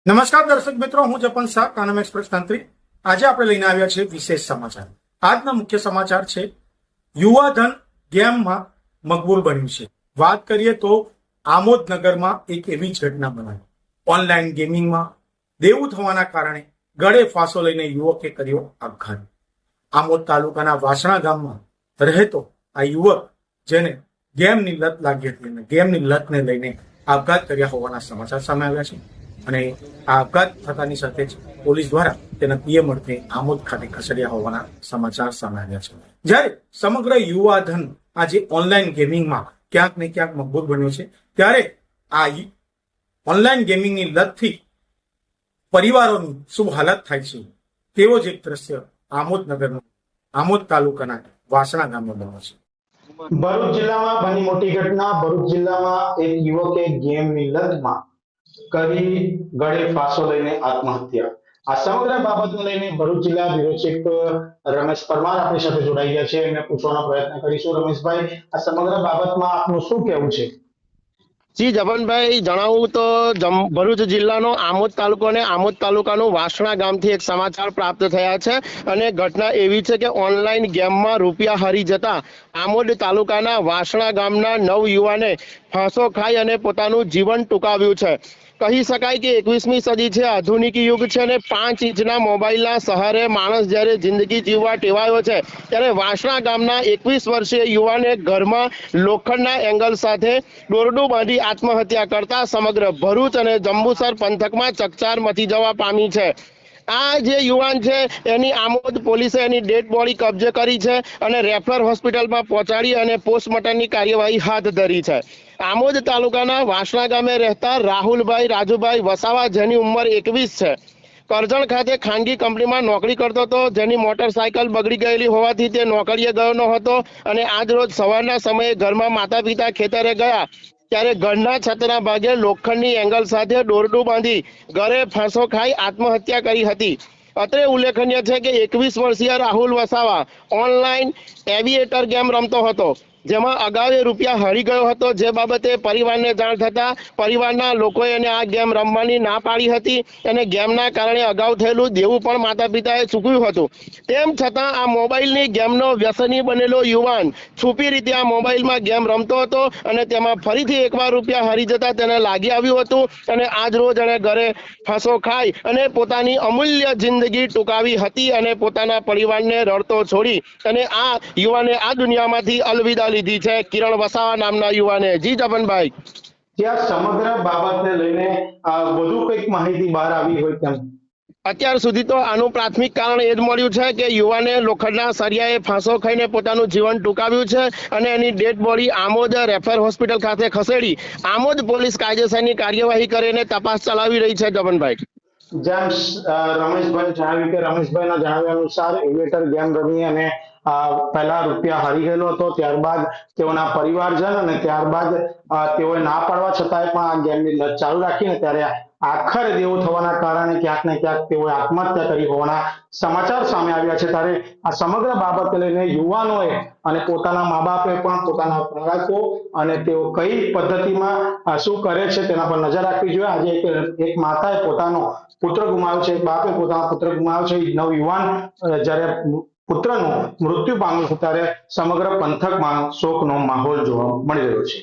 નમસ્કાર દર્શક મિત્રો, હું જપન શાહ, કાનમ એક્સપ્રેસ તાંત્રિક. આજે આપણે લઈને આવ્યા છે વિશેષ સમાચાર. આજના મુખ્ય સમાચાર છે યુવાધન ગેમમાં મકબૂલ બન્યું છે. વાત કરીએ તો આમોદનગરમાં એક એવી જ ઘટના બની. ઓનલાઈન ગેમિંગમાં દેવું થવાના કારણે ગળે ફાંસો લઈને યુવકે કર્યો આપઘાત. આમોદ તાલુકાના વાસણા ગામમાં રહેતો આ યુવક, જેને ગેમની લત લાગી હતી અને ગેમની લતને લઈને આપઘાત કર્યા હોવાના સમાચાર સામે આવ્યા છે. અને આ આપઘાત થતાની સાથે જ પોલીસ દ્વારા તેના પીએમ અર્થે આમોદ ખાતે ખસેડ્યા હોવાના સમાચાર સામે આવ્યા છે. જ્યારે સમગ્ર યુવાધન આજે ઓનલાઈન ગેમિંગમાં ક્યાંક ને ક્યાંક મકબૂલ બન્યો છે, ત્યારે આ ઓનલાઈન ગેમિંગની લતથી પરિવારોની શું હાલત થાય છે તેવો જ એક દ્રશ્ય આમોદનગરનો આમોદ તાલુકાના વાસણા ગામમાં બન્યો છે. ભરૂચ જિલ્લામાં બની મોટી ઘટના. ભરૂચ જિલ્લામાં એક યુવકે ગેમની લતમાં કરી ગળે ફાંસો લઈને આત્મહત્યા. આ સમગ્ર બાબતને લઈને ભરૂચ જિલ્લા બ્યુરો ચીફ રમેશ પરમાર આપણી સાથે જોડાઈ ગયા છે. એમને પૂછવાનો પ્રયત્ન કરીશું. રમેશભાઈ, આ સમગ્ર બાબતમાં આપનું શું કહેવું છે? જી જબનભાઈ, જણાવું તો ભરૂચ જિલ્લાનો આમોદ તાલુકો અને આમોદ તાલુકાનું વાસણા ગામથી એક સમાચાર પ્રાપ્ત થયા છે. અને ઘટના એવી છે કે ઓનલાઈન ગેમમાં રૂપિયા હારી જતા આમોદ તાલુકાના વાસણા ગામના નવ યુવાને ફાંસો ખાઈ અને પોતાનું જીવન ટૂંકાવ્યું છે. કહી શકાય કે 21મી સદી છે, આધુનિક યુગ છે અને 5 ઇંચના મોબાઈલના સહારે માણસ જ્યારે જિંદગી જીવવા ટેવાયો છે, ત્યારે વાસણા ગામના 21 વર્ષીય યુવાને ઘરમાં લોખંડના એંગલ સાથે દોરડું બાંધી આત્મહત્યા કરતા સમગ્ર ભરૂચ અને જંબુસર પંથકમાં ચકચાર મચી જવા પામી છે. આ જે યુવાન છે એની આમોદ પોલીસે એની ડેડ બોડી કબજે કરી છે અને રેફરલ હોસ્પિટલમાં પહોંચાડી અને પોસ્ટમોર્ટમની કાર્યવાહી હાથ ધરી છે. આમોદ તાલુકાના વાસણા ગામે રહેતા રાહુલભાઈ રાજુભાઈ વસાવા, જેની ઉંમર 21 છે, કરજણ ખાતે ખાનગી કંપનીમાં નોકરી કરતો હતો. જેની મોટરસાયકલ બગડી ગયેલી હોવાથી તે નોકરીએ ગયો ન હતો અને આજ રોજ સવારના સમયે ઘરમાં માતા પિતા ખેતરે ગયા ત્યારે ઘરના છતના ભાગે લોખંડની એંગલ સાથે દોરડું બાંધી ગળે ફાંસો ખાઈ આત્મહત્યા કરી હતી. અત્રે ઉલ્લેખનીય છે કે 21 વર્ષીય Rahul Vasava online Aviator game રમતો હતો, જેમાં અગાઉ રૂપિયા હારી ગયો હતો. જે બાબતે પરિવારને જાણ થતા પરિવારના લોકોએ એને આ ગેમ રમવાની ના પાડી હતી અને ગેમના કારણે અગાઉ થયેલું દેવું પણ માતા પિતાએ ચૂકવ્યું હતું. તેમ છતાં આ મોબાઈલની ગેમનો વ્યસની બનેલો યુવાન છુપી રીતે આ મોબાઈલમાં ગેમ રમતો હતો અને તેમાં ફરીથી એકવાર રૂપિયા હારી જતા તેને લાગી આવ્યું હતું અને આજ રોજ એને ઘરે ફાંસો ખાઈ અને પોતાની અમૂલ્ય જિંદગી ટૂંકાવી હતી અને પોતાના પરિવારને રડતો છોડી અને આ યુવાને આ દુનિયામાંથી અલવિદા લીધી છે. કિરણ વસાવા નામના યુવાને. જી જપનભાઈ, ત્યાં સમગ્ર બાબતને લઈને વધુ કંઈક માહિતી બહાર આવી હોય તેમ? અત્યાર સુધી તો આનું પ્રાથમિક કારણ એ જ મળ્યું છે કે યુવાને લોખંડના સળિયાએ ફાંસો ખાઈને પોતાનું જીવન ટૂંકાવ્યું છે અને એની dead body Amod referral hospital ખાતે ખસેડી આમોદ પોલીસ કાયદેસરની કાર્યવાહી કરીને તપાસ ચલાવી રહી છે. જપનભાઈ, જેમ રમેશભાઈ જણાવ્યું કે રમેશભાઈના જણાવ્યા અનુસાર એવિએટર ગેમ રમી અને પહેલા રૂપિયા હારી ગયેલો હતો. ત્યારબાદ તેઓના પરિવારજન અને ત્યારબાદ તેઓએ ના પાડવા છતાંય પણ આ ગેમની લત ચાલુ રાખીને ત્યારે આખરે દેવું થવાના કારણે ક્યાંક ને ક્યાંક તેઓએ આત્મહત્યા કરી હોવાના સમાચાર સામે આવ્યા છે. ત્યારે આ સમગ્ર બાબતને લઈને યુવાનોએ અને પોતાના મા બાપે પણ પોતાના બાળકો અને તેઓ કઈ પદ્ધતિમાં શું કરે છે તેના પર નજર રાખવી જોઈએ. આજે એક માતાએ પોતાનો પુત્ર ગુમાવ્યો છે, એક બાપે પોતાનો પુત્ર ગુમાવ્યો છે. નવ યુવાન જ્યારે પુત્રનું મૃત્યુ પામ્યું ત્યારે સમગ્ર પંથકમાં શોકનો માહોલ જોવા મળી રહ્યો છે.